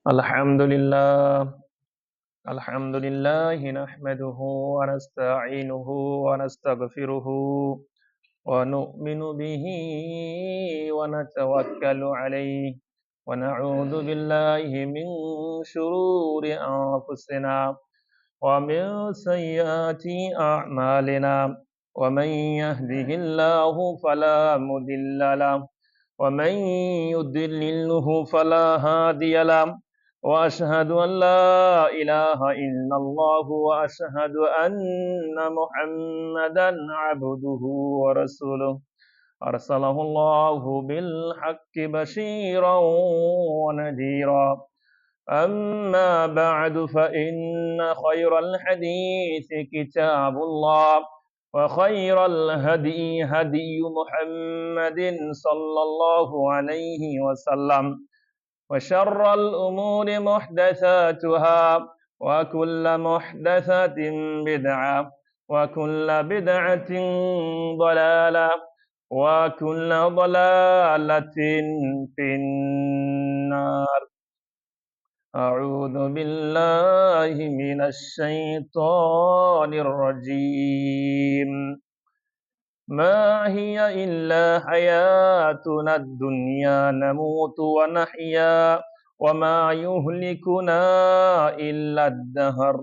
الحمد لله الحمد لله نحمده ونستعينه ونستغفره ونؤمن به ونتوكل عليه ونعوذ بالله من شرور أنفسنا ومن سيئات أعمالنا ومن يهده الله فلا مضل له ومن يضلله فلا هادي له وأشهد أن لا إله إلا الله وأشهد أن محمدا عبده ورسوله أرسله الله بالحق بشيرا ونذيرا أما بعد فإن خير الحديث كتاب الله وخير الهدي هدي محمد صلى الله عليه وسلم وشر الأمور محدثاتها وكل محدثة بدعة وكل بدعة ضلالة وكل ضلالة في النار أعوذ بالله من الشيطان الرجيم ما هي إلا حياتنا الدنيا نموت ونحيا وما يهلكنا إلا الدهر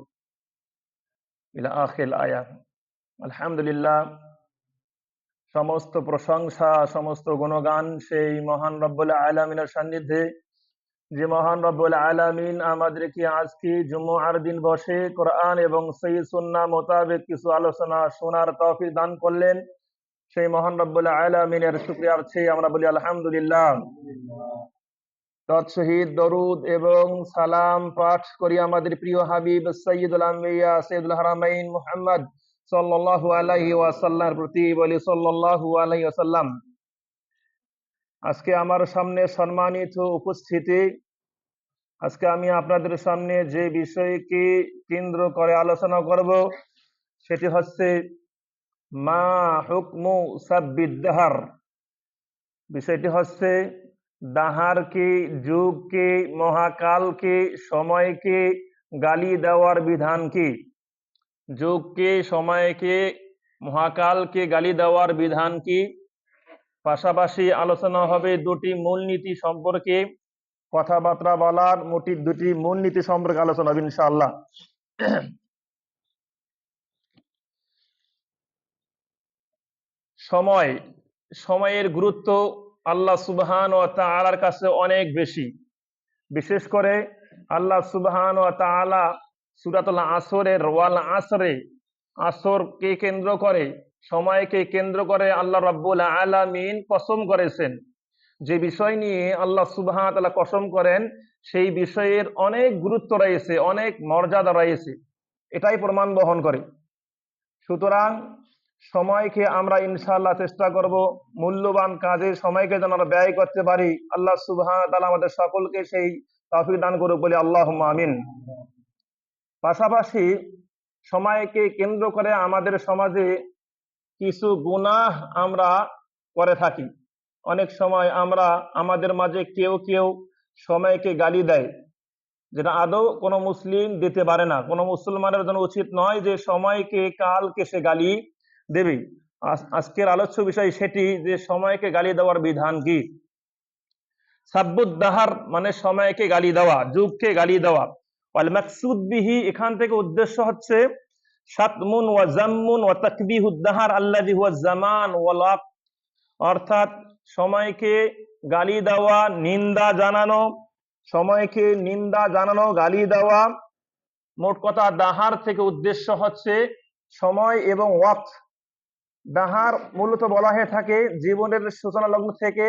إلى آخر الآية الحمد لله সমস্ত প্রশংসা সমস্ত গুণগান সেই মহান রব্বুল আলামিনের সান্নিধ্যে যে মহান রব্বুল আলামিন আমাদেরকে আজকে জুমআর দিন বসে কোরআন এবং সহিহ সুন্নাহ মোতাবেক কিছু আলোচনা শোনার তৌফিক দান করলেন সেই মহান রব্বুল আলামিনের শুকরিয়ার্থে আমরা বলি আলহামদুলিল্লাহ। তৎসহিত দরুদ এবং সালাম পাঠ করি আমাদের প্রিয় হাবিব সাইয়্যিদুল আম্বিয়া সাইয়্যিদুল হারামাইন মুহাম্মদ সাল্লাল্লাহু আলাইহি ওয়াসাল্লামের প্রতি বলি সাল্লাল্লাহু আলাইহি ওয়াসাল্লাম। আজকে আমার সামনে সম্মানিত উপস্থিতি, আজকে আমি আপনাদের সামনে যে বিষয়কে কেন্দ্র করে আলোচনা করব সেটি হচ্ছে মা হুকমু সাব্বিদ দাহার। বিষয়টি হচ্ছে দাহারকে, যুগকে, মহাকালকে, সময়কে গালি দেওয়ার বিধান কি। যুগকে, সময়কে, মহাকালকে গালি দেওয়ার বিধান কি। পাশাপাশি আলোচনা হবে দুটি মূলনীতি সম্পর্কে, কথাবার্তা বলার দুটি মূলনীতি সম্পর্কে আলোচনা হবে ইনশাআল্লাহ। সময়ের গুরুত্ব আল্লাহ সুবহানাহু ওয়া তাআলার কাছে অনেক বেশি। বিশেষ করে আল্লাহ সুবহানাহু ওয়া তাআলা সূরাতুল আসরের ওয়াল আসরে, আসরকে কেন্দ্র করে, সময়কে কেন্দ্র করে আল্লাহ রাব্বুল আলামিন কসম করেছেন। যে বিষয় নিয়ে আল্লাহ সুবহানাহু ওয়া তাআলা কসম করেন সেই বিষয়ের অনেক গুরুত্ব রয়েছে, অনেক মর্যাদা রয়েছে, এটাই প্রমাণ বহন করে। সুতরাং সময়কে আমরা ইনশাআল্লাহ চেষ্টা করব মূল্যবান কাজে সময়কে যেন আমরা ব্যয় করতে পারি। আল্লাহ সুবহানাহু ওয়া তাআলা আমাদের সকলকে সেই তৌফিক দান করুক বলি আল্লাহুম্মা আমিন। পাশাপাশি সময়কে কেন্দ্র করে আমাদের সমাজে কিছু গুনাহ আমরা করে থাকি। অনেক সময় আমরা আমাদের মাঝে কেউ কেউ সময়কে গালি দেয়, যেটা আদৌ কোনো মুসলিম দিতে পারে না। কোনো মুসলমানের জন্য উচিত নয় যে সময়কে, কালকে সে গালি দেবে। আজকের আলোচ্য বিষয় সেটি যে সময়কে গালি দেওয়ার বিধান কি। সাব্বুদ দাহার মানে সময়কে গালি দেওয়া, যুগকে গালি দেওয়া। ওয়াল মাকসুদ বিহি, এখান থেকে উদ্দেশ্য হচ্ছে শাতমুন ওয়া জাম্মুন ওয়া তাকবিহুদ দাহার আল্লাযী হুয়া জামান ওয়াল ওয়াক্ত, অর্থাৎ সময়কে গালি দেওয়া, নিন্দা জানানো, সময়কে নিন্দা জানানো, গালি দেওয়া। মোট কথা দাহার থেকে উদ্দেশ্য হচ্ছে সময় এবং ওয়াক্ত। দাহার মূলত বলা হয়ে থাকে জীবনের সূচনা লগ্ন থেকে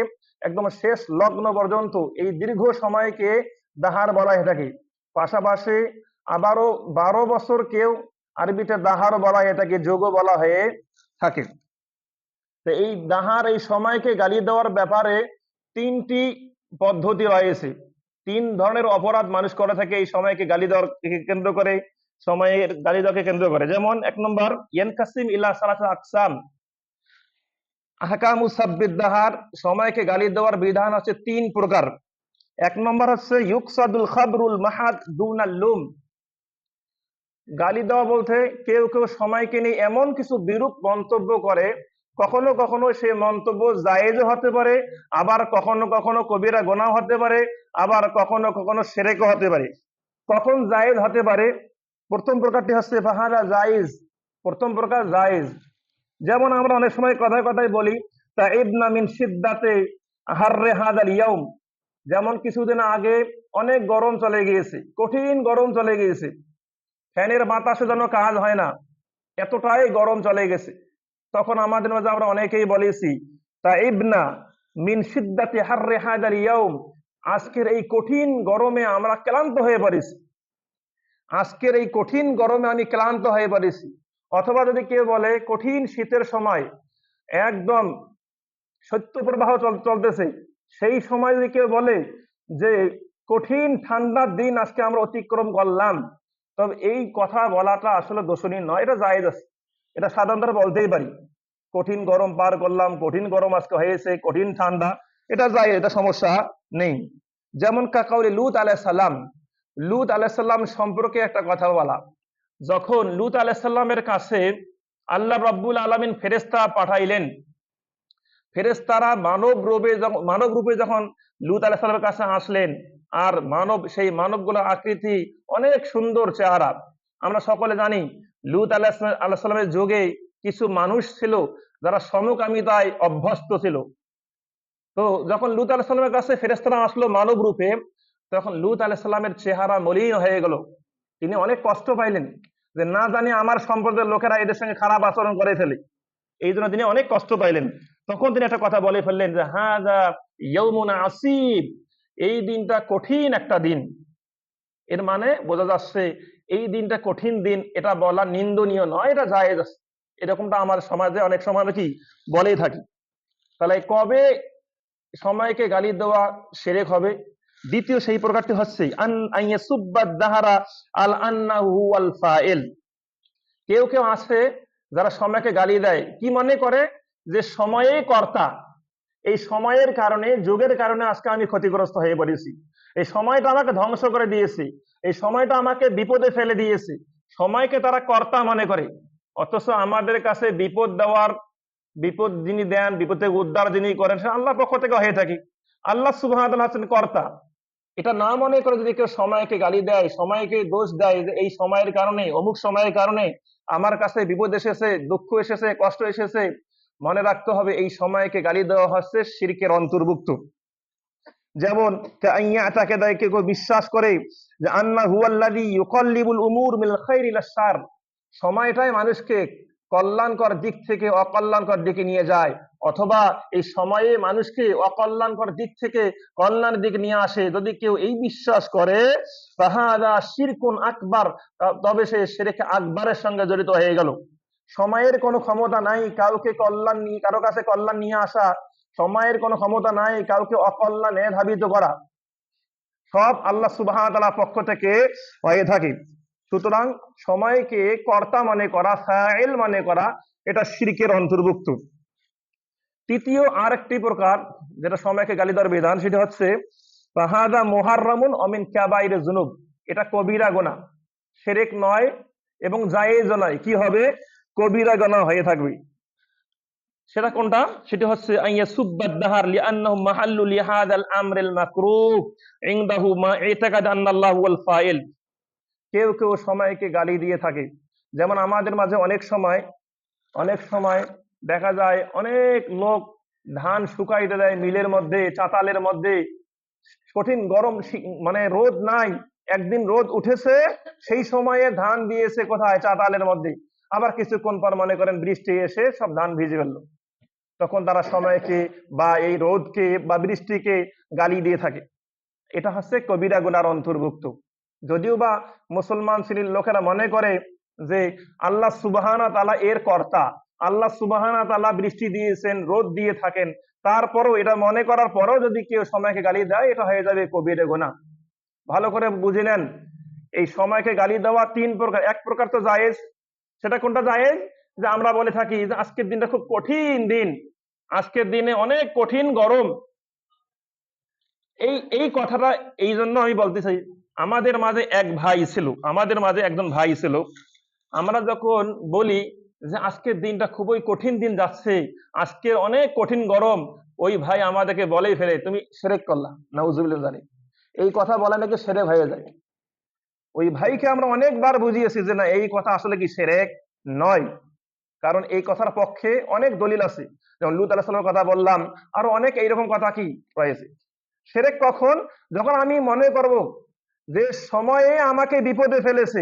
একদম শেষ লগ্ন পর্যন্ত এই দীর্ঘ সময়কে দাহার বলা হয়ে থাকে। পাশাপাশি আবারও 12 বছর কেউ আরবিতে দাহার বলা হয়ে থাকে, যোগও বলা হয়ে থাকে। তো এই দাহার, এই সময়কে গালি দেওয়ার ব্যাপারে 3টি পদ্ধতি রয়েছে। 3 ধরনের অপরাধ মানুষ করে থাকে এই সময়কে গালি দেওয়ার কেন্দ্র করে, সময়ের গালি দেওয়াকে কেন্দ্র করে। যেমন 1 নম্বর, ইয়ানকাসিম ইলা সালাসা আকসাম, আহকামু সাব্বিদ দাহার, সময়কে গালি দেওয়ার বিধান হচ্ছে 3 প্রকার। এক নম্বর হচ্ছে ইউকসাদুল খাবরুল মাহাদ দুনাল লুম। গালি দেওয়া বলতে কেউ কেউ সময়কে নিয়ে এমন কিছু বিরূপ মন্তব্য করে, কখনো কখনো সে মন্তব্য জায়েজ হতে পারে, আবার কখনো কখনো কবিরা গুনাহ হতে পারে, আবার কখনো কখনো শিরকও হতে পারে। কখন জায়েজ হতে পারে? প্রথম প্রকারটি হচ্ছে ফাহাদা জায়েজ, প্রথম প্রকার জায়েজ। যেমন আমরা অনেক সময় কথায় কথায় বলি তাইবনা মিন শিদ্দাতে হাররে হাদাল ইয়াউম, যেমন কিছুদিন আগে অনেক গরম চলে গিয়েছে, কঠিন গরম চলে গিয়েছে, ফ্যানের বাতাসে যেন কাজ হয় না, এতটাই গরম চলে গেছে। তখন আমাদের মাঝে আমরা অনেকেই বলেছি তাইবনা মিন শিদ্দাতি হাররে হাদাল ইয়াউম, আজকের এই কঠিন গরমে আমরা ক্লান্ত হয়ে পড়েছি, আজকের এই কঠিন গরমে আমি ক্লান্ত হয়ে পড়েছি। অথবা যদি কেউ বলে কঠিন শীতের সময় একদম শৈত্যপ্রবাহ চলতেছে, সেই সময় যদি কেউ বলে যে কঠিন ঠান্ডার দিন আজকে আমরা অতিক্রম করলাম, তবে এই কথা বলাটা আসলে দোষণীয় নয়, এটা জায়েজ আছে, এটা সাধারণত বলতেই পারি। কঠিন গরম পার করলাম, কঠিন গরম আজকে হয়েছে, কঠিন ঠান্ডা, এটা জায়েজ, এটা সমস্যা নেই। যেমন কাকাউলি লুত আলাইহিস সালাম, লুত আলাইহিস সালাম সম্পর্কে একটা কথা বলা, যখন লুত আলাইহিস সালামের কাছে আল্লাহ রাব্বুল আলামিন ফেরেশতা পাঠাইলেন, ফেরেশতারা মানব রূপে যখন লুত আলাইহিস সালামের কাছে আসলেন, আর সেই মানবগুলোর আকৃতি অনেক সুন্দর চেহারা। আমরা সকলে জানি লুত আলাইহিস সালামের যুগে কিছু মানুষ ছিল যারা সমকামিতায় অভ্যস্ত ছিল। তো যখন লুত আলাইহিস সালামের কাছে ফেরেশতারা আসলো মানব রূপে, তখন লুত আলাইহিস সালামের চেহারা মলিন হয়ে গেল। তিনি অনেক কষ্ট পাইলেন যে না জানি আমার সম্প্রদায়ের লোকেরা এদের সঙ্গে খারাপ আচরণ করে ফেলে, এই জন্য তিনি অনেক কষ্ট পাইলেন। তখন তিনি একটা কথা বলে ফেললেন যে হাযা ইয়াউমুন আসিব, এই দিনটা কঠিন একটা দিন। এর মানে বোঝা যাচ্ছে এই দিনটা কঠিন দিন, এটা বলা নিন্দনীয় নয়, এটা জায়েজ আছে। এরকমটা আমার সমাজে অনেক সময় কি বলেই থাকি। তাহলে কবে সময়কে গালি দেওয়া শিরক হবে? দ্বিতীয় সেই প্রকারটি হচ্ছে আন আইয়াসুব্বাদ দাহারা আল আন্নাহু ওয়াল ফাইল। কেউ কেউ আছে যারা সময়কে গালি দেয়, কি মনে করে যে সময়েই কর্তা, এই সময়ের কারণে, যুগের কারণে আজকে আমি ক্ষতিগ্রস্ত হয়ে পড়েছি, এই সময়টা আমাকে ধ্বংস করে দিয়েছে, এই সময়টা আমাকে বিপদে ফেলে দিয়েছে, সময়কে তারা কর্তা মনে করে। অথচ আমাদের কাছে বিপদ যিনি দেন, বিপদ থেকে উদ্ধার যিনি করেন, সে আল্লাহর পক্ষ থেকে হয়ে থাকে। আল্লাহ সুবহানাহু ওয়া তাআলা হচ্ছেন কর্তা। এটা না মনে করে যদি কেউ সময়কে গালি দেয়, সময়কে দোষ দেয় যে এই সময়ের কারণে, অমুক সময়ের কারণে আমার কাছে বিপদ এসেছে, দুঃখ এসেছে, কষ্ট এসেছে, মনে রাখতে হবে এই সময়কে গালি দেওয়া হচ্ছে শিরকের অন্তর্ভুক্ত। যেমন কেউ বিশ্বাস করে যে আন্না হুয়াল্লাযী ইউকাল্লিবুল উমুর মিনাল খাইরি ইলা শার, সময়টাই মানুষকে কল্যাণকর দিক থেকে অকল্যাণকর দিকে নিয়ে যায়, অথবা এই সময়ে মানুষকে অকল্যাণকর দিক থেকে কল্যাণের দিকে নিয়ে আসে। যদি কেউ এই বিশ্বাস করে ফাহাদা শিরকুন আকবার, তবে সে শিরকে আকবরের সঙ্গে জড়িত হয়ে গেল। সময়ের কোনো ক্ষমতা নাই কারো কাছে কল্যাণ নিয়ে আসা, সময়ের কোনো ক্ষমতা নাই কাউকে অকল্যাণে ধাবিত করা, সব আল্লাহ সুবহানাহু ওয়া তাআলার পক্ষ থেকে হয়ে থাকে। সুতরাং সময়কে কর্তা মনে করা, ফাইল মনে করা, এটা শিরকের অন্তর্ভুক্ত। তৃতীয় আরেকটি প্রকার যেটা সময়কে গালি দেওয়ার বিধান, সেটা হচ্ছে ফাহাদা মুহাররামুন মিন কাবাইরিজ যুনুব, এটা কবিরা গুনাহ, শিরক নয় এবং জায়েজও নয়, কি হবে? কবিরা গুনাহ হয়ে থাকবে। সেটা কোনটা? সেটা হচ্ছে আইয়াসুব্বাদ দাহার লিআন্নাহু মাহাল্লু লিহাদাল আমরিল মাকরুহ ইনদাহু মা ইতাকাদ আন্নাল্লাহু ওয়াল ফাইল। কেউ কেউ সময়কে গালি দিয়ে থাকে। যেমন আমাদের মাঝে অনেক সময় দেখা যায় অনেক লোক ধান শুকাইতে দেয় মিলের মধ্যে, চাতালের মধ্যে, কঠিন গরম, মানে রোদ নাই, একদিন রোদ উঠেছে, সেই সময়ে ধান দিয়েছে কোথায়? চাতালের মধ্যে। আবার কিছুক্ষণ পর মনে করেন বৃষ্টি এসে সব ধান ভিজে ফেললো, তখন তারা সময়কে বা এই রোদকে বা বৃষ্টিকে গালি দিয়ে থাকে। এটা হচ্ছে কবিরা গুনার অন্তর্ভুক্ত। যদিও বা মুসলমান শ্রেণীর লোকেরা মনে করে যে আল্লাহ সুবহানাহু ওয়া তাআলা এর কর্তা, আল্লাহ সুবহানাহু ওয়া তাআলা বৃষ্টি দিয়েছেন, রোদ দিয়ে থাকেন, তারপরও এটা মনে করার পরও যদি কেউ সময়কে গালি দেয়, এটা হয়ে যাবে কবিরা গুনাহ। ভালো করে বুঝে নেন, এই সময়কে গালি দেওয়া তিন প্রকার। এক প্রকার তো জায়েজ, সেটা কোনটা জায়েজ? যে আমরা বলে থাকি যে আজকের দিনটা খুব কঠিন দিন, আজকের দিনে অনেক কঠিন গরম, এই এই কথাটা এই জন্য আমি বলতে চাই, আমাদের মাঝে এক ভাই ছিল, আমাদের মাঝে একজন ভাই ছিল, আমরা যখন বলি যে আজকের দিনটা খুবই কঠিন দিন যাচ্ছে, আজকে অনেক কঠিন গরম, ওই ভাই আমাদেরকে বলেই ফেলে তুমি শিরক করলা, নাউজুবিল্লাহ জানি, এই কথা বলা নাকি শিরক হয়ে যায়। ওই ভাইকে আমরা অনেকবার বুঝিয়েছি যে না, এই কথা আসলে কি শিরক নয়, কারণ এই কথার পক্ষে অনেক দলিল আছে, যেমন লূত আলাইহিস সালামের কথা বললাম, আরো অনেক এইরকম কথা কি রয়েছে। শিরক কখন? যখন আমি মনে করব যে সময়ে আমাকে বিপদে ফেলেছে,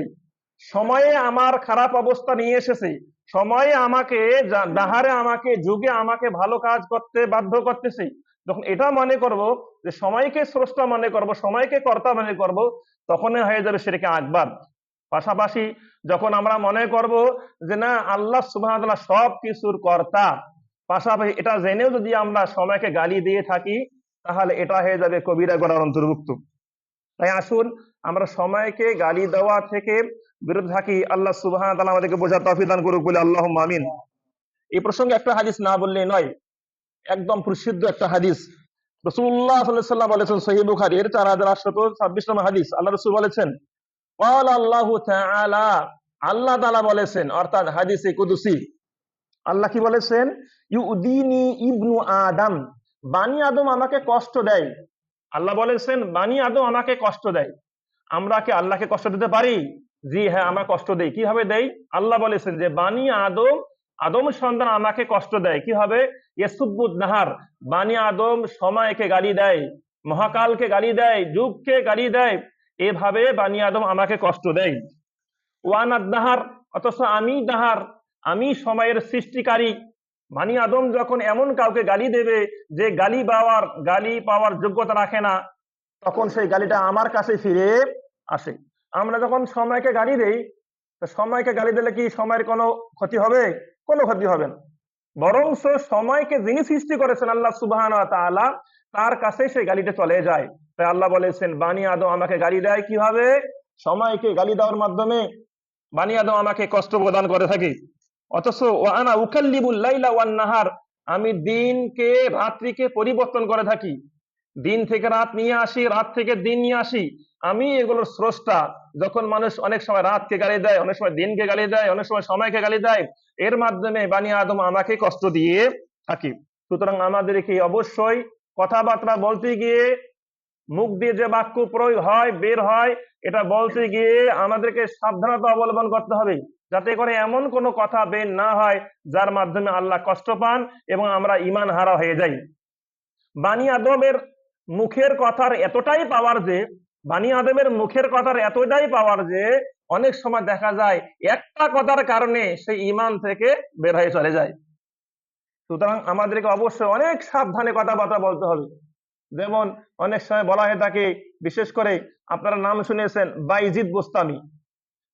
সময়ে আমার খারাপ অবস্থা নিয়ে এসেছে, সময়ে আমাকে দাহারে আমাকে যুগে আমাকে ভালো কাজ করতে বাধ্য করতেছে, যখন এটা মনে করব যে সময়কে স্রষ্টা মনে করব, সময়কে কর্তা মনে করব, তখনই হয়ে যাবে শিরকে আকবার। পাশাপাশি যখন আমরা মনে করব যে না, আল্লাহ সুবহানাহু ওয়া তাআলা সব কিছুর কর্তা, পাশাপাশি এটা জেনেও যদি আমরা সময়কে গালি দিয়ে থাকি, তাহলে এটা হয়ে যাবে কবিরা গুনাহের অন্তর্ভুক্ত। তাই আসুন আমরা সময়কে গালি দেওয়া থেকে বিরত থাকি। আল্লাহ সুবহানাহু ওয়া তাআলা আমাদেরকে বোঝার তৌফিক দান করুক বলে আল্লাহুম্মা আমিন। এই প্রসঙ্গে একটা হাদিস না বললেই নয়, একদম প্রসিদ্ধ একটা হাদিস। রাসূলুল্লাহ সাল্লাল্লাহু আলাইহি ওয়াসাল্লাম বলেছেন, সহিহ বুখারী এর 4826 নম্বর হাদিস, আল্লাহ রাসূল বলেছেন, ক্বালা আল্লাহু তাআলা, আল্লাহ তাআলা বলেছেন, অর্থাৎ হাদিসে কুদসি, আল্লাহ কি বলেছেন, ইউদিনি ইবনু আদম, বানি আদম আমাকে কষ্ট দেয়। আল্লাহ বলেছেন বানি আদম আমাকে কষ্ট দেয়। আমরা কি আল্লাহকে কষ্ট দিতে পারি? জি হ্যাঁ, আমরা কষ্ট দেই। কিভাবে দেই? আল্লাহ বলেছেন যে বানি আদম, আদম সন্তান আমাকে কষ্ট দেয়। কি হবে? ইয়াসুব্বুদ নাহার, বানি আদম সময়কে গালি দেয়, মহাকালকে গালি দেয়, যুগকে গালি দেয়, এভাবে বানি আদম আমাকে কষ্ট দেয়। ওয়ানাদ দাহার, অথচ আমি দাহার, আমি সময়ের সৃষ্টিকারী। বানি আদম যখন এমন কাউকে গালি দেবে যে গালি পাওয়ার যোগ্যতা রাখে না, তখন সেই গালিটা আমার কাছে ফিরে আসে। আমরা যখন সময়কে গালি দেই, তো সময়কে গালি দিলে কি সময়ের কোনো ক্ষতি হবে? কোনো ক্ষতি হবে না, বরঞ্চ সময়কে যিনি সৃষ্টি করেছেন আল্লাহ সুবহানাহু ওয়া তাআলা, তার কাছে সেই গালিটা চলে যায়। তাই আল্লাহ বলেছেন বানি আদম আমাকে গালি দেয় কিভাবে? সময়কে গালি দেওয়ার মাধ্যমে বানি আদম আমাকে কষ্ট প্রদান করে থাকে। অথচ ওয়া আনা উকাল্লিবুল লাইলা ওয়ান নাহার, আমি দিনকে রাত্রিকে পরিবর্তন করে থাকি, দিন থেকে রাত নিয়ে আসি, রাত থেকে দিন নিয়ে আসি, আমি এগুলোর স্রষ্টা। যখন মানুষ অনেক সময় রাতকে গালি দেয়, অনেক সময় দিনকে গালি দেয়, অনেক সময় সময়কে গালি দেয়, এর মাধ্যমে বানি আদম আমাকে কষ্ট দিয়ে থাকি। সুতরাং আমাদেরকে অবশ্যই কথাবার্তা বলতে গিয়ে, মুখ দিয়ে যে বাক্য প্রয়োগ হয়, বের হয়, এটা বলতে গিয়ে আমাদেরকে সাবধানতা অবলম্বন করতে হবে, যাতে করে এমন কোনো কথা বের না হয় যার মাধ্যমে আল্লাহ কষ্ট পান এবং আমরা ঈমান হারা হয়ে যাই। বানি আদমের মুখের কথার এতটাই পাওয়ার যে, বানি আদমের মুখের কথার এতটাই পাওয়ার যে অনেক সময় দেখা যায় একটা কথার কারণে সেই ঈমান থেকে বের হয়ে চলে যায়। সুতরাং আমাদেরকে অবশ্যই অনেক সাবধানে কথাবার্তা বলতে হবে। যেমন অনেক সময় বলা হয়ে থাকে, বিশেষ করে আপনারা নাম শুনেছেন বাইজিদ বোস্তামি,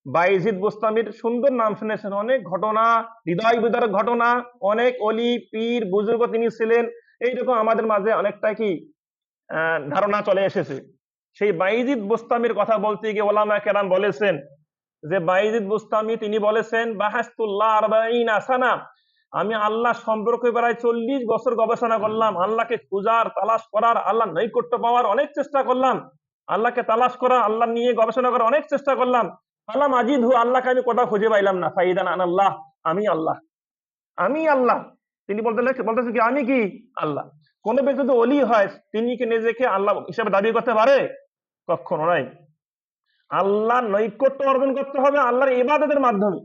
বাইজিদ বোস্তামির সুন্দর নাম শুনেছেন, অনেক ঘটনা, হৃদয় বিদারক ঘটনা, অনেক অলি পীর বুজুর্গ তিনি ছিলেন, এইরকম আমাদের মাঝে অনেকটা কি ধারণা চলে এসেছে। সেই বাইজিদ বোস্তামির কথা বলতে গিয়ে ওলামা কেরাম বলেছেন যে বাইজিদ বোস্তামি তিনি বলেছেন, বাহাস্তুল্লাহ আরবাঈনা সানা, আমি আল্লাহ সম্পর্কে প্রায় 40 বছর গবেষণা করলাম, আল্লাহকে খুঁজার, তালাশ করার, আল্লাহ নৈকট্য পাওয়ার অনেক চেষ্টা করলাম, আল্লাহকে তালাশ করা, আল্লাহ নিয়ে গবেষণা করার অনেক চেষ্টা করলাম, আল্লাহ আজিদহু, আল্লাহকে আমি কোথাও খুঁজে পাইলাম না। ফাইদান আনাল্লাহ, আমি আল্লাহ, আমি আল্লাহ। তিনি বলতেছেন কি আমি কি আল্লাহ। কোন ব্যক্তি যদি ওলি হয়, তিনি কি নিজেকে আল্লাহ হিসেবে দাবি করতে পারে? কখনো নাই। আল্লাহ নৈকট্য অর্জন করতে হবে আল্লাহর ইবাদতের মাধ্যমে।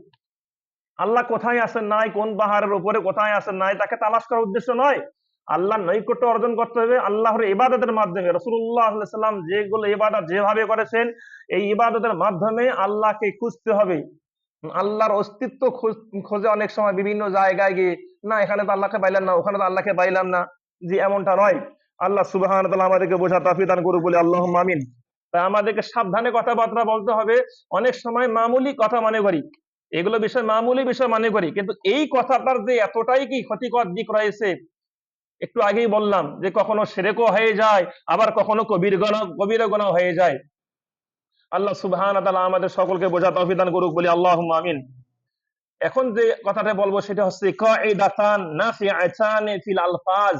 আল্লাহ কোথায় আছেন নাই, কোন পাহাড়ের উপরে কোথায় আছেন নাই, তাকে তালাশ করার উদ্দেশ্য নয়। আল্লাহ নৈকট্য অর্জন করতে হবে আল্লাহর ইবাদতের মাধ্যমে। রাসূলুল্লাহ সাল্লাল্লাহু আলাইহি ওয়াসাল্লাম যেগুলো ইবাদত যেভাবে করেছেন, এই ইবাদতের মাধ্যমে আল্লাহকে খুঁজতে হবে। আল্লাহর অস্তিত্ব খোঁজে অনেক সময় বিভিন্ন জায়গায় গিয়ে, না এখানে তো আল্লাহকে পাইলাম না, ওখানে তো আল্লাহকে পাইলাম না, জি এমনটা নয়। আল্লাহ সুবহানাহু ওয়া তাআলা আমাদেরকে বোঝার তৌফিক দান করুক বলে আল্লাহুম্মা আমিন। তাই আমাদেরকে সাবধানে কথাবার্তা বলতে হবে। অনেক সময় মামুলি কথা মনে করি, এগুলো বিষয় মামুলি বিষয় মনে করি, কিন্তু এই কথাটার যে এতটাই কি ক্ষতিকর দিক রয়েছে, একটু আগেই বললাম যে কখনো শিরকও হয়ে যায়, আবার কখনো কবিরা গুনাহ হয়ে যায়। আল্লাহ সুবহানাহু ওয়া তাআলা আমাদের সকলকে বোঝার তৌফিক দান করুক বলি আল্লাহুম্মা আমিন। এখন যে কথাটা বলবো সেটা হচ্ছে কাঈদাতান নাফিআতান ফিল আলফাজ।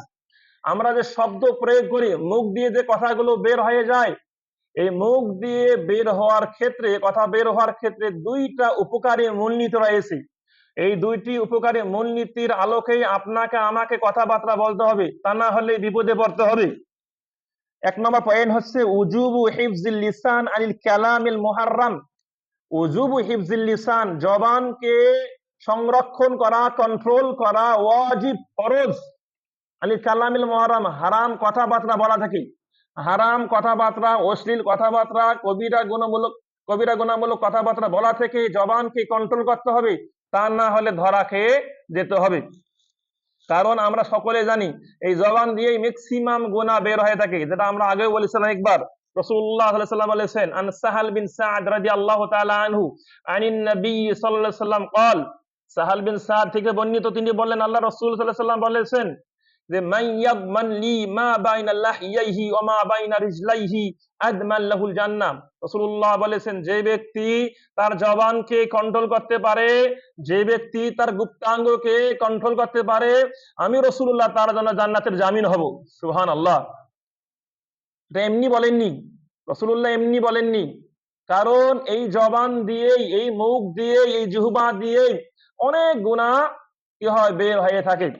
আমরা যে শব্দ প্রয়োগ করি, মুখ দিয়ে যে কথাগুলো বের হয়ে যায়, এই মুখ দিয়ে বের হওয়ার ক্ষেত্রে, কথা বের হওয়ার ক্ষেত্রে দুইটা উপকারী মূলনীতি রয়েছে। এই দুইটি উপকারী মূলনীতির আলোকেই আপনাকে আমাকে কথাবার্তা বলতে হবে, তা না হলে বিপদে পড়তে হবে। এক নম্বর পয়েন্ট হচ্ছে উজুবু হিফজিল লিসান আনিল কালামিল মুহাররাম। উজুবু হিফজিল লিসান, জবানকে সংরক্ষণ করা, কন্ট্রোল করা ওয়াজিব, ফরজ। আনিল কালামিল মুহাররাম, হারাম কথাবার্তা বলা থেকে। হারাম কথাবার্তা, অশ্লীল কথাবার্তা, কবিরা গুণামূলক কথাবার্তা বলা থেকে জবানকে কন্ট্রোল করতে হবে, তা না হলে ধরা খেয়ে যেতে হবে। কারণ আমরা সকলে জানি এই জবান দিয়েই ম্যাক্সিমাম গুনাহ বের হয়ে থাকে, যেটা আমরা আগেও বলেছিলাম একবার। রাসূলুল্লাহ সাল্লাল্লাহু আলাইহি ওয়াসাল্লাম বলেছেন, আন সাহাল বিন সাদ রাদিয়াল্লাহু তাআলা আনহু আনিন নবী সাল্লাল্লাহু আলাইহি ওয়াসাল্লাম قال, সাহাল বিন সাদ থেকে বর্ণিত, তিনি বললেন আল্লাহ রাসূল সাল্লাল্লাহু আলাইহি ওয়াসাল্লাম বলেছেন যে মান ইয়াবমান লি মা বাইনা লাহইয়াইহি ওয়া মা বাইনা রিজলাইহি আদমান লাহুল জান্নাহ। রাসূলুল্লাহ বলেছেন, যে ব্যক্তি তার জবানকে কন্ট্রোল করতে পারে, যে ব্যক্তি তার গুপ্তাঙ্গকে কন্ট্রোল করতে পারে, আমি রাসূলুল্লাহ তার জন্য জান্নাতের জামিন হব। সুবহানাল্লাহ। এটা এমনি বলেননি, রাসূলুল্লাহ এমনি বলেননি। কারণ এই জবান দিয়েই, এই মুখ দিয়েই, এই জিহ্বা দিয়েই অনেক গুনাহ কি হয়, বের হয়ে থাকে।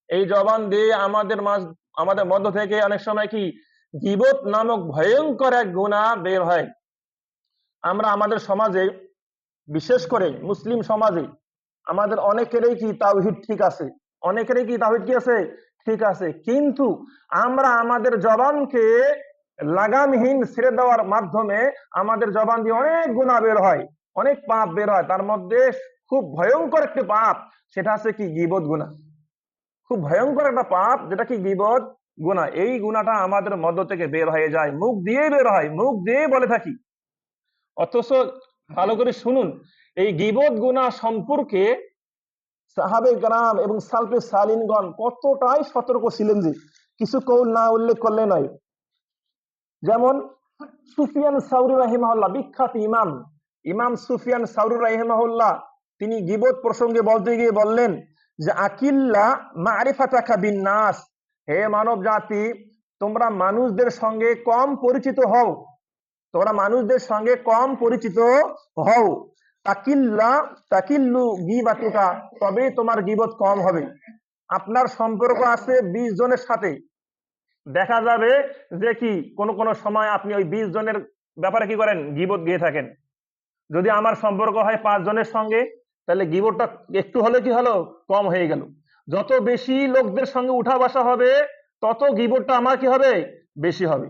এই জবান দিয়ে আমাদের মধ্য থেকে অনেক সময় কি গীবত নামক ভয়ঙ্কর এক গুনাহ বের হয়। আমরা আমাদের সমাজে, বিশেষ করে মুসলিম সমাজে, আমাদের অনেকেরই কি তাওহীদ ঠিক আছে, অনেকেরই কি তাওহীদ কি আছে, ঠিক আছে, কিন্তু আমরা আমাদের জবানকে লাগামহীন ছেড়ে দেওয়ার মাধ্যমে আমাদের জবান দিয়ে অনেক গুনাহ বের হয়, অনেক পাপ বের হয়। তার মধ্যে খুব ভয়ঙ্কর একটি পাপ, সেটা আছে কি গীবত গুনাহ। খুব ভয়ঙ্কর একটা পাপ, যেটা কি গীবত গুনাহ। এই গুনাহটা আমাদের মধ্য থেকে বের হয়ে যায়, মুখ দিয়ে বের হয়, মুখ দিয়ে বলে থাকি। অথচ ভালো করে শুনুন, এই গীবত গুনাহ সম্পর্কে সাহাবে কেরাম এবং সালফে সালিনগণ কতটাই সতর্ক ছিলেন যে কিছু কৌল না উল্লেখ করলে নয়। যেমন সুফিয়ান সাউরি রাহিমাহুল্লাহ, বিখ্যাত ইমাম, ইমাম সুফিয়ান সাউরি রাহিমাহুল্লাহ, তিনি গীবত প্রসঙ্গে বলতে গিয়ে বললেন যে আকিল্লা মারিফাতাকা বিন নাস, হে মানব জাতি, তোমরা মানুষদের সঙ্গে কম পরিচিত হও, তোমরা মানুষদের সঙ্গে কম পরিচিত হও। তাকিল্লু গীবাতুকা, তবে তোমার গীবত কম হবে। আপনার সম্পর্ক আছে 20 জনের সাথে, দেখা যাবে যে কি কোন কোন সময় আপনি ওই 20 জনের ব্যাপারে কি করেন, গীবত গিয়ে থাকেন। যদি আমার সম্পর্ক হয় 5 জনের সঙ্গে, তাহলে গীবতটা একটু হলে কি হলো, কম হয়ে গেল। যত বেশি লোকদের সঙ্গে উঠা বসা হবে, তত গীবতটা আমার কি হবে, বেশি হবে।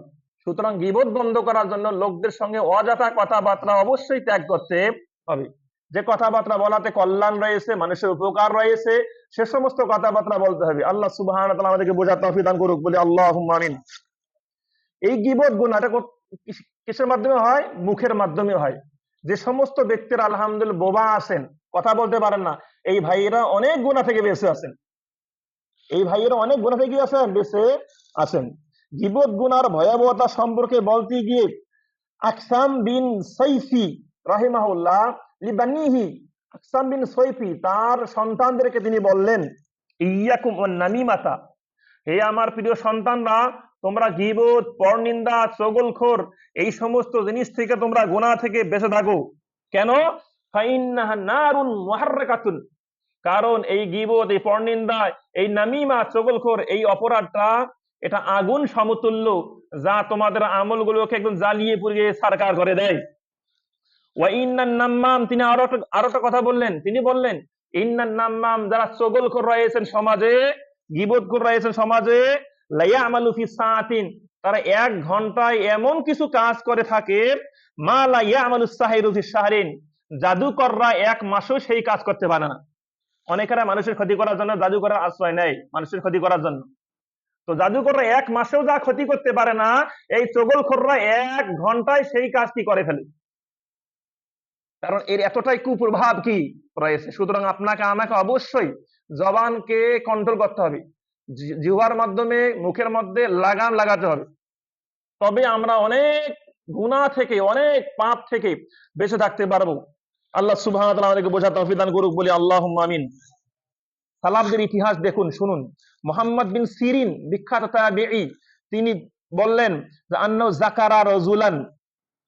সুতরাং গীবত বন্ধ করার জন্য লোকদের সঙ্গে অযথা কথাবার্তা অবশ্যই ত্যাগ করতে হবে। যে কথাবার্তা বলাতে কল্যাণ রয়েছে, মানুষের উপকার রয়েছে, সে সমস্ত কথাবার্তা বলতে হবে। আল্লাহ সুবহানাহু ওয়া তাআলা আমাদেরকে বোঝার তৌফিক দান করুক, বলি আল্লাহুম্মা আমিন। এই গীবত গুনাহটা কিসের মাধ্যমে হয়, মুখের মাধ্যমে হয়। যে সমস্ত ব্যক্তিরা আলহামদুলিল্লাহ বোবা আছেন, কথা বলতে পারেন না, এই ভাইয়েরা অনেক গুনাহ থেকে বেঁচে আছেন, এই ভাইয়েরা অনেক গুনাহ থেকে বেঁচে আছেন। গীবত গুনাহর ভয়াবহতা সম্পর্কে বলতে গিয়ে আকসাম বিন সাইফি রাহিমাহুল্লাহ লিবানিহি, আকসাম বিন সাইফি তার সন্তানদেরকে তিনি বললেন, ইয়াকুম ওয়ান নামিমাতা, হে আমার প্রিয় সন্তানরা, তোমরা গীবত, পরনিন্দা, চগলখোর এই সমস্ত জিনিস থেকে তোমরা গুনাহ থেকে বেঁচে থাকো। কেন? ফাইন্নাহা নারুন মুহাররাকাতুন, কারণ এই গীবত, এই পরনিন্দা, এই নামিমা, চগলখোর এই অপরাধটা, এটা আগুন সমতুল্য, যা তোমাদের আমলগুলোকে একদম জ্বালিয়ে পুড়িয়ে ছারখার করে দেয়। ওয়া ইন্নান নাম্মাম, তিনি আরো একটা কথা বললেন, তিনি বললেন ইন্নান নাম্মাম, যারা চগলখোর রয়েছেন সমাজে, গীবতখোর রয়েছেন সমাজে, লা ইয়ামালু ফি সাআতিন, তারা 1 ঘন্টায় এমন কিছু কাজ করে থাকে, মা লা ইয়ামালু সাহিরু ফি শাহরিন, জাদুকররা 1 মাসও সেই কাজ করতে পারে না। অনেকেরা মানুষের ক্ষতি করার জন্য জাদুকরের আশ্রয় নেয়, মানুষের ক্ষতি করার জন্য। তো জাদুকররা 1 মাসেও যা ক্ষতি করতে পারে না, এই চগলখোররা 1 ঘন্টায় সেই কাজটি করে ফেলে। কারণ এর এতটাই কুপ্রভাব কি রয়েছে। সুতরাং আপনাকে আমাকে অবশ্যই জবানকে কন্ট্রোল করতে হবে, জিহ্বার মাধ্যমে মুখের মধ্যে লাগাম লাগাতে হবে, তবে আমরা অনেক গুনাহ থেকে, অনেক পাপ থেকে বেঁচে থাকতে পারবো। আল্লাহ সুবহানাহু ওয়া তাআলা আমাদেরকে বোঝার তৌফিক দান করুক, বলি আল্লাহুম্মা আমিন। সালাফদের ইতিহাস দেখুন, শুনুন। মুহাম্মদ বিন সিরিন বিখ্যাত তাবিঈ, তিনি বললেন যে আন্নাহু যাকারা রাজুলান,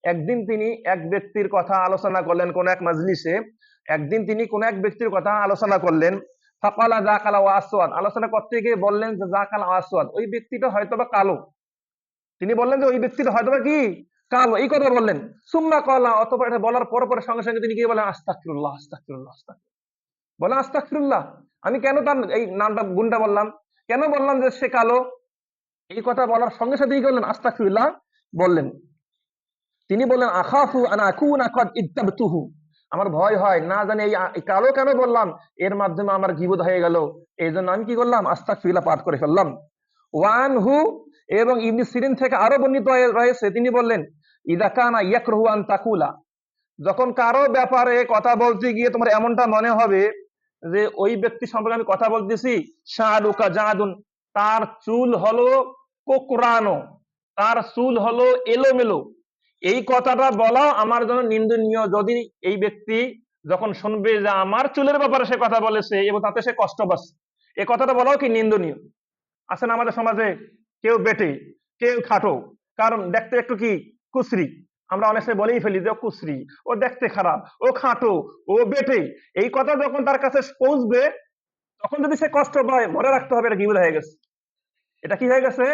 একদিন তিনি এক ব্যক্তির কথা আলোচনা করলেন কোন এক মাজলিসে। একদিন তিনি কোন এক ব্যক্তির কথা আলোচনা করলেন। ফাকালা যাকালা ওয়া আসওয়াদ, আলোচনা করতে গিয়ে বললেন যে যাকালা আসওয়াদ, ওই ব্যক্তিটা হয়তোবা কালো। তিনি বললেন যে ওই ব্যক্তিটা হয়তোবা কি কালো, এই কথা বললেন। সুম্মা ক্বালা, অতঃপর এটা বলার পর পরে সঙ্গে সঙ্গে তিনি গিয়ে বলেন আস্তাগফিরুল্লাহ, আস্তাগফিরুল্লাহ, আস্তাগফিরুল্লাহ, বলেন আস্তাগফিরুল্লাহ। আমি কেন তার এই নামটা গুণটা বললাম, কেন বললাম যে সে কালো? এই কথা বলার সঙ্গে সাথে কি করলেন? আস্তাগফিরুল্লাহ বললেন। তিনি বললেন আখাফু আন আকুনা ক্বাদ ইত্তাবতুহু, আমার ভয় হয় না জানি এই কালো কেন বললাম, এর মাধ্যমে আমার গীবত হয়ে গেল, এই জন্য আমি কি করলাম? আস্তাগফিরুল্লাহ পাঠ করে ফেললাম। ওয়ানহু, এবং ইবনে সিরিন থেকে আরো বর্ণিত রয়েছে, তিনি বললেন ইযা কানা ইয়াকরাহু আন তাকুলা, যখন কারো ব্যাপারে কথা বলতে গিয়ে তোমার এমনটা মনে হবে যে ওই ব্যক্তি সম্পর্কে আমি কথা বলতেছি, শাআরুকা জাদুন, তার চুল হলো কোকড়ানো, তার চুল হলো এলোমেলো, এই কথাটা বলা আমার জন্য নিন্দনীয়। যদি এই ব্যক্তি যখন শুনবে যে আমার চুলের ব্যাপারে সে কথা বলেছে এবং তাতে সে কষ্ট পাচ্ছে, এই কথাটা বলাও কি নিন্দনীয়। আছে না আমাদের সমাজে কেউ বেটে, কেউ খাটো, কারণ দেখতে একটু কি কুচরি, আমরা অনেক সময় বলেই ফেলি যে ও কুচরি, ও দেখতে খারাপ, ও খাটো, ও বেটে। এই কথা যখন তার কাছে পৌঁছবে, তখন যদি সে কষ্ট পায়, মনে রাখতে হবে এটা গীবত হয়ে গেছে। এটা কি হয়ে গেছে?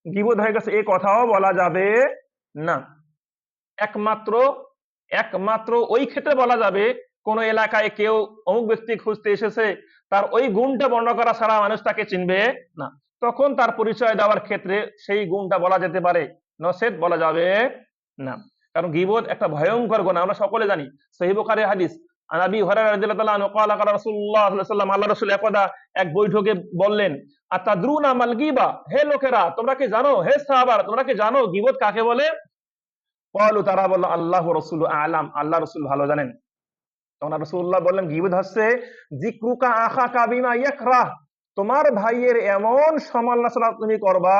গীবত হয়ে গেছে। এই কথাও বলা যাবে না। একমাত্র একমাত্র ওই ক্ষেত্রে বলা যাবে, কোন এলাকায় কেউ অমুক ব্যক্তি খুঁজতে এসেছে, তার ওই গুণটা বর্ণনা করা ছাড়া মানুষ তাকে চিনবে না, তখন তার পরিচয় দেওয়ার ক্ষেত্রে সেই গুণটা বলা যেতে পারে, নচেত বলা যাবে না। কারণ গীবত একটা ভয়ঙ্কর গুনাহ, আমরা সকলে জানি। সহিহ বুখারীর হাদিস, আন আবি হুরায়রা রাদিয়াল্লাহু তাআলা আনহু ক্বালা ক্বালা রাসূলুল্লাহ সাল্লাল্লাহু আলাইহি ওয়াসাল্লাম, আল্লাহ রাসূল একদা এক বৈঠকে বললেন, আতাদরুনা মাল গীবা, হে লোকেরা তোমরা কি জানো, হে সাহাবারা তোমরা কি জানো গীবত কাকে বলে? ক্বালু, তারা বলল আল্লাহু ওয়া রাসূলুহু আ'লাম, আল্লাহ রাসূল ভালো জানেন। তখন রাসূলুল্লাহ বললেন গীবত হচ্ছে যিকরুকা আখাকা বিমা ইয়াকরাহ, তোমার ভাইয়ের এমন সমালোচনা তুমি করবা,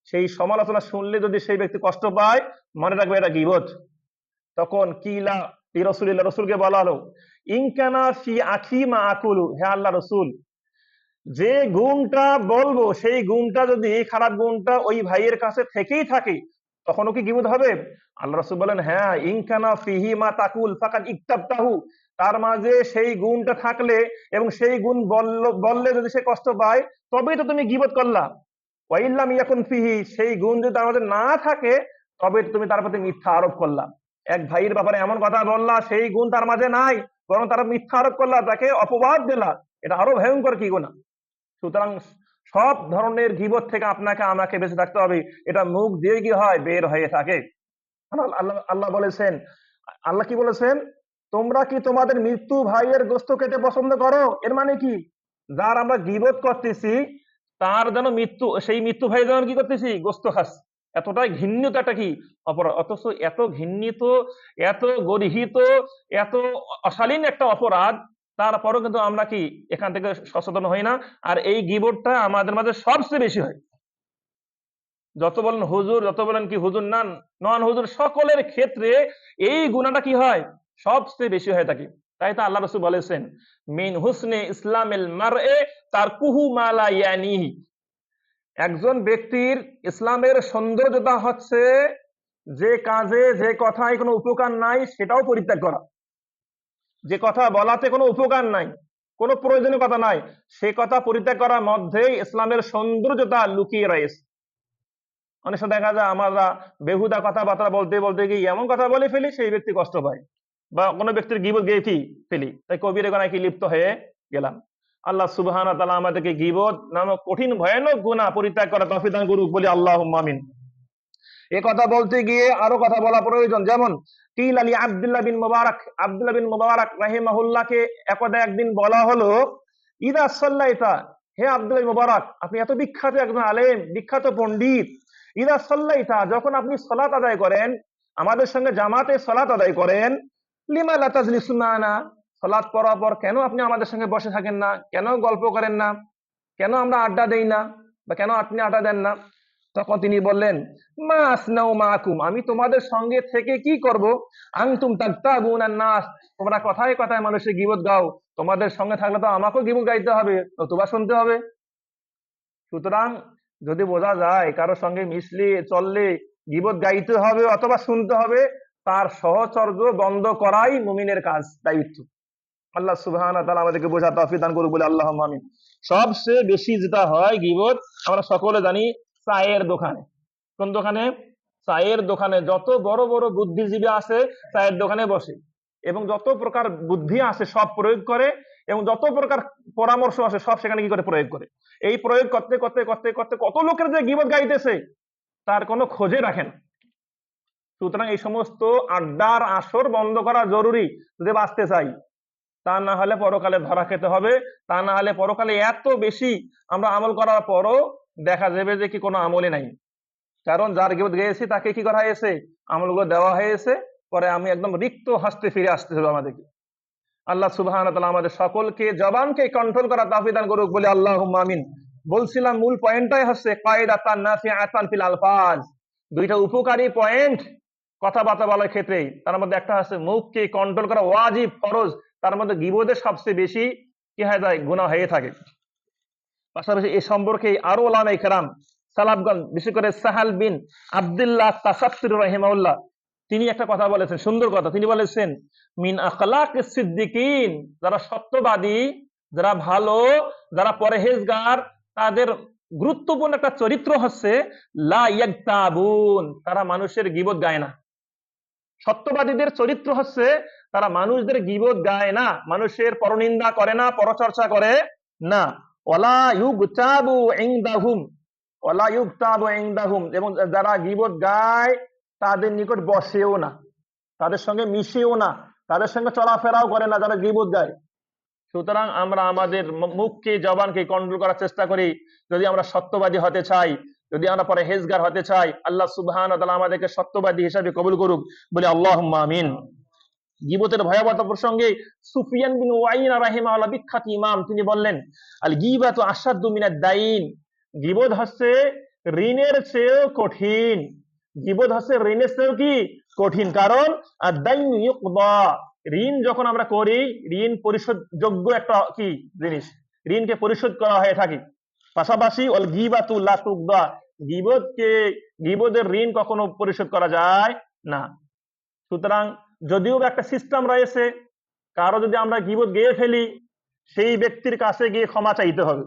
সেই সমালোচনা শুনলে যদি সেই ব্যক্তি কষ্ট পায়, মনে রাখবে এটা গীবত। তখন কিলা লি রাসূলিল্লাহ, রাসূলকে বলা হলো ইনকানা ফি আখি মা আকুলু, হে আল্লাহ রাসূল, যে গুণটা বলবো সেই গুণটা যদি, খারাপ গুণটা ওই ভাইয়ের কাছে থেকেই থাকে, তখনও কি গীবত হবে? আল্লাহ রাসূল বলেন হ্যাঁ, ইনকানা ফিহি মা তাকুল ফাকাদ ইকতাবতাহু, তার মাঝে সেই গুণটা থাকলে এবং সেই গুণ বললে যদি সে কষ্ট পায়, তবেই তো তুমি গীবত করলা। ওয়া ইল্লাম ইয়াকুন ফিহি, সেই গুণ যদি তার মাঝে না থাকে, তবে তুমি তার প্রতি মিথ্যা আরোপ করলা। এক ভাইয়ের ব্যাপারে এমন কথা বললা, সেই গুণ তার মাঝে নাই, বরং তারা মিথ্যা আরোপ করলা, তাকে অপবাদ দিলা, এটা আরো ভয়ঙ্কর কি গুনাহ। সুতরাং সব ধরনের গীবত থেকে আপনাকে আমাকে বেঁচে থাকতে হবে। এটা মুখ দিয়ে কি হয়? বের হয়ে থাকে। আল্লাহ আল্লাহ বলেছেন, আল্লাহ কি বলেছেন? তোমরা কি তোমাদের মৃত্যু ভাইয়ের গোশত খেতে পছন্দ করো? এর মানে কি, যার আমরা গীবত করতেছি তার যেন মৃত্যু, সেই মৃত্যু ভাই যেন কি করতেছি? গোশত খাচ্ছি। এতটাই ঘৃণিত একটা কি অপরাধ, অথচ এত ঘৃণিত, এত গর্হিত, এত অশালীন একটা অপরাধ, তারপরও কিন্তু আমরা কি এখান থেকে সচেতন হই না। আর এই গীবতটা আমাদের মাঝে সবচেয়ে বেশি হয়। যত বলেন হুজুর, যত বলেন কি হুজুর না নন হুজুর, সকলের ক্ষেত্রে এই গুনাহটা কি হয়? সবচেয়ে বেশি হয়ে থাকে। তাই তো আল্লাহ রাসূল বলেছেন মিন হুসনে ইসলামিল মারএ তারকুহু মা লা ইয়ানিহি, একজন ব্যক্তির ইসলামের সৌন্দর্যতা হচ্ছে যে কাজে, যে কথায় কোনো উপকার নাই সেটাও পরিত্যাগ করা। যে কথা বলাতে কোনো উপকার নাই, কোনো প্রয়োজনীয় কথা নাই, সে কথা পরিত্যাগ করার মধ্যেই ইসলামের সৌন্দর্যতা লুকিয়ে রয়েছে। অনেক সময় দেখা যায় আমরা বেহুদা কথাবার্তা বলতে বলতে গিয়ে এমন কথা বলে ফেলি, সেই ব্যক্তি কষ্ট পায়, বা কোনো ব্যক্তির গীবত গেয়ে ফেলি, তাই কবির গুনাহে কি লিপ্ত হয়ে গেলাম। আল্লাহ সুবহানাহু ওয়া তাআলা আমাদেরকে গীবত নামক কঠিন ভয়ানক গুনাহ পরিত্যাগ করা তৌফিক দান করুক, বলি আল্লাহুম্মা আমিন। এ কথা বলতে গিয়ে আরো কথা বলা প্রয়োজন। যেমন কিল আলী আব্দুল্লাহ বিন মুবারক, আব্দুল্লাহ বিন মুবারক রাহিমাহুল্লাহকে একদা একদিন বলা হলো ইদা সাল্লাইতা, হে আব্দুল্লাহ মুবারক, আপনি এত বিখ্যাত একজন আলেম, বিখ্যাত পণ্ডিত, ইদা সাল্লাইতা, যখন আপনি সালাত আদায় করেন, আমাদের সঙ্গে জামাতে সালাত আদায় করেন, লিমা লা তাজলিসুন মা'ানা, সালাত পড়ার পর কেন আপনি আমাদের সঙ্গে বসে থাকেন না, কেন গল্প করেন না, কেন আমরা আড্ডা দেই না, বা কেন আপনি আড্ডা দেন না? তখন তিনি বললেন, মা আসনাউ মাকুম, আমি তোমাদের সঙ্গে থেকে কি করব? আনতুম তাগতাবুনান নাস, তোমরা কথায় কথায় মানুষের গীবত গাও, তোমাদের সঙ্গে থাকলে তো আমাকেও গীবত গাইতে হবে, নতুবা শুনতে হবে। সুতরাং যদি বোঝা যায় কারোর সঙ্গে মিশলে চললে গীবত গাইতে হবে অথবা শুনতে হবে, তার সহচর্য বন্ধ করাই মুমিনের কাজ, দায়িত্ব। আল্লাহ সুবহানাহু ওয়া তাআলা আমাদেরকে বোঝার তৌফিক দান করুক, বলে আল্লাহুম্মা আমিন। সবচেয়ে বেশি যেটা হয় গীবত, আমরা সকলে জানি, চায়ের দোকানে। কোন দোকানে? চায়ের দোকানে। যত বড় বড় বুদ্ধিজীবী আছে চায়ের দোকানে বসে, এবং যত প্রকার বুদ্ধি আছে সব প্রয়োগ করে, এবং যত প্রকার পরামর্শ আছে সব সেখানে কি করে প্রয়োগ করে। এই প্রয়োগ করতে করতে করতে করতে কত লোকের যে গীবত গাইতেছে তার কোনো খোঁজে রাখেন। সুতরাং এই সমস্ত আড্ডার আসর বন্ধ করা জরুরি যদি বাঁচতে চাই। তা না হলে পরকালে ধরা খেতে হবে। তা না হলে পরকালে এত বেশি আমরা আমল করার পরও দেখা যাবে যে কি কোনো আমলই নাই। কারণ যার গীবত গেয়েছি তাকে কি করা হয়েছে? আমলগুলো দেওয়া হয়েছে, পরে আমি একদম রিক্ত হস্তে ফিরে আসতে হবে আমাদেরকে। আল্লাহ সুবহানাহু ওয়া তাআলা আমাদের সকলকে জবানকে কন্ট্রোল করা তৌফিক দান করুক, বলে আল্লাহুম্মা আমিন। বলছিলাম মূল পয়েন্টটাই হচ্ছে কায়দাতান নাফিআতান ফিল আলফাজ, দুইটা উপকারী পয়েন্ট কথাবার্তা বলার ক্ষেত্রে। তার মধ্যে একটা হচ্ছে মুখকে কন্ট্রোল করা ওয়াজিব, ফরজ। তার মধ্যে গীবতের সবচেয়ে বেশি কি হয়ে যায়? গুনাহ হয়ে থাকে। পাশাপাশি এই সম্পর্কে আরো ওলামায়ে কেরাম সালাফগণ, বিশেষ করে সাহাল বিন আব্দুল্লাহ তাসাত্তুরি রাহিমাহুল্লাহ, তিনি একটা কথা বলেছেন, সুন্দর কথা। তিনি বলেছেন, মিন আখলাকিস সিদ্দিকিন, যারা সত্যবাদী, যারা ভালো, যারা পরহেজগার, তাদের গুরুত্বপূর্ণ একটা চরিত্র হচ্ছে লা ইয়াগতাবুন, তারা মানুষের গীবত গায় না। সত্যবাদীদের চরিত্র হচ্ছে তারা মানুষদের গীবত গায় না, মানুষের পরনিন্দা করে না, পরচর্চা করে না। ওয়ালা ইউগতাবু ইনদাহুম, ওয়ালা ইউগতাবু ইনদাহুম, এবং যারা গীবত গায় তাদের নিকট বসেও না, তাদের সঙ্গে মিশেও না, তাদের সঙ্গে চলাফেরাও করে না যারা গীবত গায়। সুতরাং আমরা আমাদের মুখকে, জবানকে কন্ট্রোল করার চেষ্টা করি যদি আমরা সত্যবাদী হতে চাই, যদি আমরা পরহেজগার হতে চাই। আল্লাহ সুবহানাহু ওয়া তাআলা আমাদেরকে সত্যবাদী হিসেবে কবুল করুক, বলে আল্লাহুম্মা আমিন। গীবতের ভয়াবহতা প্রসঙ্গে সুফিয়ান বিন ওয়াইনা রাহিমাহুল্লাহ, বিখ্যাত ইমাম, তিনি বললেন, আল গীবাতু আশাদ্দু মিনাদ দাইন, গীবত হচ্ছে ঋণের চেয়েও কঠিন। গীবত হচ্ছে ঋণের চেয়েও কি কঠিন। কারণ আদ-দাইন ইউকদা, ঋণ যখন আমরা করি, ঋণ পরিশোধ যোগ্য একটা কি জিনিস, ঋণকে পরিশোধ করা হয়ে থাকে। পাশাপাশি অল গীবাতু লা তুকদা, গীবতের ঋণ কখনো পরিশোধ করা যায় না। সুতরাং যদিও একটা সিস্টেম রয়েছে, কারো যদি আমরা গীবত গেয়ে ফেলি, সেই ব্যক্তির কাছে গিয়ে ক্ষমা চাইতে হবে।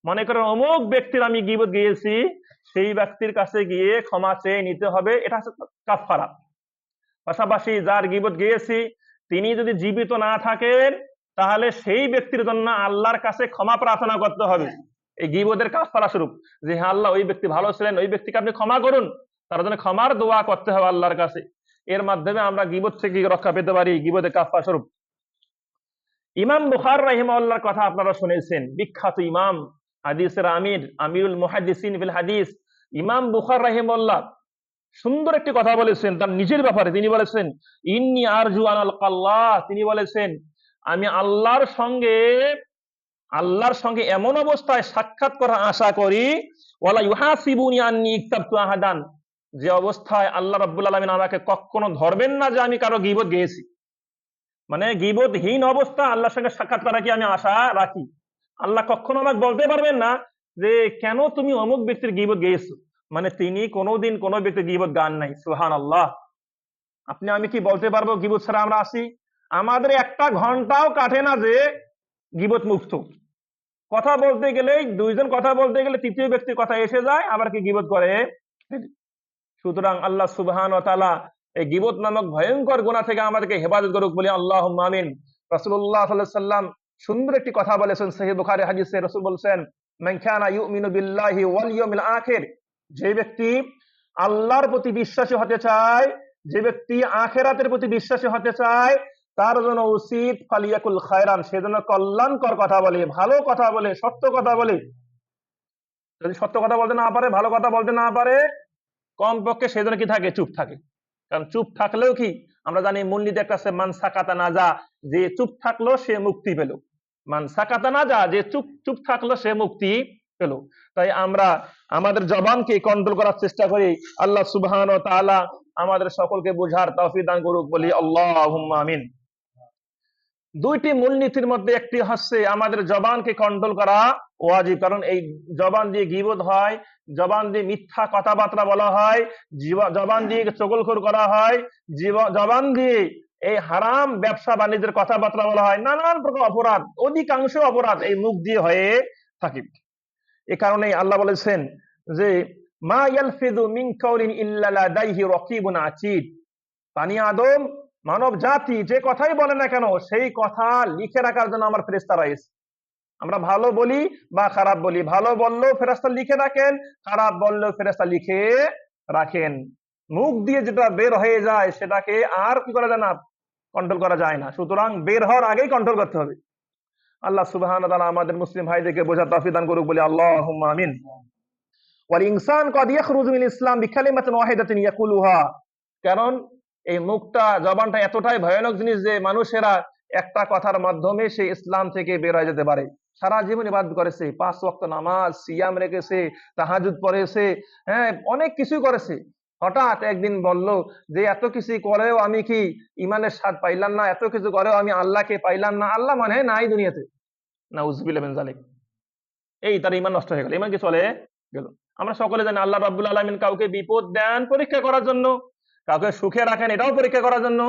মনে করেন অমুক ব্যক্তির আমি গীবত গিয়েছি, সেই ব্যক্তির কাছে গিয়ে ক্ষমা চেয়ে নিতে হবে, এটা হচ্ছে কাফারা। পাশাপাশি যার গীবত গিয়েছি তিনি যদি জীবিত না থাকেন, তাহলে সেই ব্যক্তির জন্য আল্লাহর কাছে ক্ষমা প্রার্থনা করতে হবে, এই গীবতের কাফারা স্বরূপ, যে হ্যাঁ আল্লাহ, ওই ব্যক্তি ভালো ছিলেন, ওই ব্যক্তিকে আপনি ক্ষমা করুন, তার জন্য ক্ষমার দোয়া করতে হবে আল্লাহর কাছে। এর মাধ্যমে আমরা গীবত থেকে রক্ষা পেতে পারি, গীবতের কাফারা স্বরূপ। ইমাম বুখারী রাহিমাহুল্লাহর কথা আপনারা শুনেছেন, বিখ্যাত ইমাম, হাদিসের আমির, আমিরুল মুহাদ্দিসিন ফিল হাদিস, ইমাম বুখারী রাহিমাহুল্লাহ সুন্দর একটি কথা বলেছেন তার নিজের ব্যাপারে। তিনি বলেছেন, ইন্নী আরজু আন আলকাল্লাহ, তিনি বলেছেন আমি আল্লাহর সঙ্গে এমন অবস্থায় সাক্ষাৎ করার আশা করি, ওয়ালা ইউহাসিবুনি আন্নী ইকতাবতু আহাদান, যে অবস্থায় আল্লাহ রাব্বুল আলামিন আমাকে কখনো ধরবেন না যে আমি কারো গীবত গেয়েছি। মানে গীবতহীন অবস্থা আল্লাহর সঙ্গে সাক্ষাৎ করা কি আমি আশা রাখি। আল্লাহ কখনো আমাকে বলতে পারবেন না যে কেন তুমি অমুক ব্যক্তির গীবত গেয়েছো, মানে তিনি কোনোদিন কোনো ব্যক্তির গীবত গান নাই। সুবহানাল্লাহ। আপনি আমি কি বলতে পারবো গীবত ছাড়া আমরা আছি? আমাদের একটা ঘন্টাও কাটে না যে গীবত মুক্ত। কথা বলতে গেলে, দুইজন কথা বলতে গেলে তৃতীয় ব্যক্তির কথা এসে যায়, আবার কি গীবত করে। সুতরাং আল্লাহ সুবহানাহু ওয়া তাআলা এই গীবত নামক ভয়ঙ্কর গুনাহ থেকে আমাদেরকে হেফাজত করুক, বলি আল্লাহুম্মা আমিন। রাসূলুল্লাহ সাল্লাল্লাহু আলাইহি সাল্লাম সুন্দর একটি কথা বলেছেন, সহিহ বুখারী হাদিসে রাসূল বলেছেন, মান কানা ইউমিনু বিল্লাহি ওয়াল ইয়াউমিল আখির, যে ব্যক্তি আল্লাহর প্রতি বিশ্বাসী হতে চায়, যে ব্যক্তি আখিরাতের প্রতি বিশ্বাসী হতে চায়, তার জন্য উচিত ফালিয়াকুল খায়রান, সেজন্য কল্যাণকর কথা বলে, ভালো কথা বলে, সত্য কথা বলে। যদি সত্য কথা বলতে না পারে, ভালো কথা বলতে না পারে, কমপক্ষে সেজন্য কি থাকে? চুপ থাকে। কারণ চুপ থাকলেও কি, আমরা জানি মূলনীতি একটা আছে, মান সাকাতা নাজা, যে চুপ থাকলো সে মুক্তি পেল। মান সাকাতা নাজা, যে চুপ থাকলো সে মুক্তি পেল। তাই আমরা আমাদের জবানকে কন্ট্রোল করার চেষ্টা করি। আল্লাহ সুবহানাহু ওয়া তাআলা আমাদের সকলকে বুঝার তৌফিক দান করুক, বলি আল্লাহুম্মা আমিন। দুইটি মূলনীতির মধ্যে একটি হচ্ছে আমাদের জবানকে কন্ট্রোল করা ওয়াজিব, কারণ এই জবান দিয়ে গীবত হয়, জবান দিয়ে মিথ্যা কথাবার্তা বলা হয়, জবান দিয়ে চগলখড় করা হয়, জবান দিয়ে এই হারাম ব্যবসা বাণিজ্যের কথাবার্তা বলা হয়, নানান প্রকার অপরাধ, অধিকাংশ অপরাধ এই মুখ দিয়ে হয়ে থাকে। এ কারণে আল্লাহ বলেছেন যে মা ইয়ালফিযু মিন কাউলিন ইল্লা লাদাইহি রাকিবুন আতীদ, বানি আদম, মানব জাতি যে কথাই বলে না কেন সেই কথা লিখে রাখার জন্য আমার ফেরেশতা রয়েছে। আমরা ভালো বলি বা খারাপ বলি, ভালো বললেও ফেরেশতা লিখে রাখেন, খারাপ বললেও ফেরেশতা লিখে রাখেন। মুখ দিয়ে যেটা বের হয়ে যায় সেটাকে আর কি করা যায় না, কন্ট্রোল করা যায় না। সুতরাং বের হওয়ার আগেই কন্ট্রোল করতে হবে। আল্লাহ সুবহানাহু ওয়া তাআলা আমাদের মুসলিম ভাইদেরকে বোঝার তৌফিক দান করুক, বলি আল্লাহুম্মা আমিন। ওয়াল ইনসান কদ ইয়াখরুজু মিনাল ইসলাম বিকালিমাতিন ওয়াহিদাতিন ইয়াকুলুহা, কারণ এই মুখটা, জবানটা এতটাই ভয়ানক জিনিস যে মানুষেরা একটা কথার মাধ্যমে সে ইসলাম থেকে বের হয়ে যেতে পারে। সারা জীবন ইবাদত করেছে, 5 ওয়াক্ত নামাজ, সিয়াম রেখেছে, তাহাজ্জুদ পড়েছে, হ্যাঁ অনেক কিছু করেছে, হঠাৎ একদিন বলল যে এত কিছু করেও আমি কি ইমানের স্বাদ পাইলাম না, এত কিছু করেও আমি আল্লাহকে পাইলাম না, আল্লাহ মানে নাই দুনিয়াতে, নাউযুবিল্লাহি মিন যালিক। এই তার ইমান নষ্ট হয়ে গেল, ইমান কি চলে গেল। আমরা সকলে জানি আল্লাহ রাব্বুল আলামিন কাউকে বিপদ দেন পরীক্ষা করার জন্য, কাউকে সুখে রাখেন এটাও পরীক্ষা করার জন্য,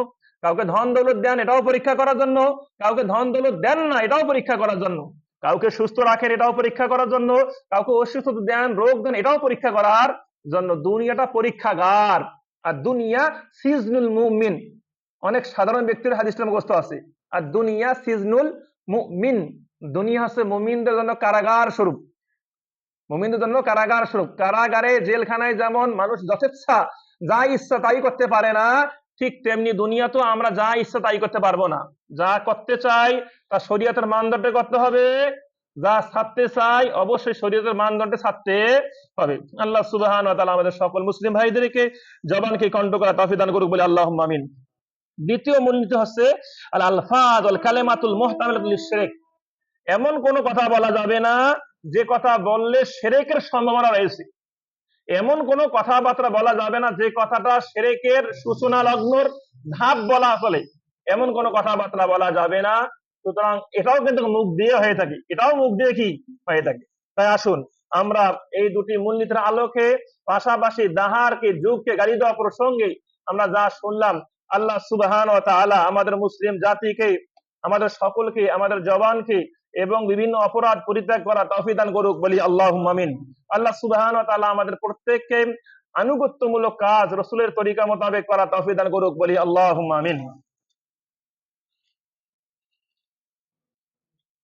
কাউকে ধন দৌলত দেন এটাও পরীক্ষা করার জন্য, কাউকে ধন দৌলত দেন না এটাও পরীক্ষা করার জন্য, কাউকে সুস্থ রাখেন এটাও পরীক্ষা করার জন্য, কাউকে অসুস্থ দেন, রোগ দেন এটাও পরীক্ষা করার জন্য। দুনিয়াটা পরীক্ষাগার। আর দুনিয়া সিজনুল মুমিন, অনেক সাধারণ ব্যক্তির হাদিসটা মুখস্থ আছে, আর দুনিয়া সিজনুল মুমিন, দুনিয়া হচ্ছে মুমিনদের জন্য কারাগার স্বরূপ, মুমিনদের জন্য কারাগার স্বরূপ। কারাগারে, জেলখানায় যেমন মানুষ যথেচ্ছা যা ইচ্ছা তাই করতে পারে না, ঠিক তেমনি দুনিয়া তো আমরা যা ইচ্ছা তাই করতে পারবো না। যা করতে চাই তা শরীয়তের মানদণ্ডে করতে হবে, যা ছাড়তে চাই অবশ্যই শরীয়তের মানদণ্ডে ছাড়তে হবে। আল্লাহ সুবহানাহু ওয়া তাআলা আমাদের সকল মুসলিম ভাইদেরকে জবানকে কন্ট্রোল করা তৌফিক দান করুক, বলে আল্লাহুম্মা আমিন। দ্বিতীয় মূলনীতি হচ্ছে আল আলফাজ ওয়াল কালিমাতুল মুহতামিলাতুল লিশরিক, এমন কোন কথা বলা যাবে না যে কথা বললে শিরকের সম্ভাবনা রয়েছে, এমন কোন কথাবার্তা বলা যাবে না যে কথাটা শিরকের সূচনা লগ্নর ধাপ বলা চলে, এমন কোন কথাবার্তা বলা যাবে না। সুতরাং এটাও কিন্তু মুখ দিয়ে হয়ে থাকে, এটাও মুখ দিয়ে কি হয়ে থাকে। তাই আসুন আমরা এই দুটি মূলনীতির আলোকে, পাশাপাশি দাহারকে, যুগকে গালি দেওয়া প্রসঙ্গে আমরা যা শুনলাম, আল্লাহ সুবহানাহু ওয়া তাআলা আমাদের মুসলিম জাতিকে, আমাদের সকলকে, আমাদের জবানকে এবং বিভিন্ন অপরাধ পরিত্যাগ করা তৌফিক দান করুক, বলি আল্লাহুম্মা আমিন। আল্লাহ সুবহানাহু ওয়া তাআলা আমাদের প্রত্যেককে আনুগত্যমূলক কাজ রাসূলের তরিকা মোতাবেক করা তৌফিক দান করুক, বলি আল্লাহুম্মা আমিন।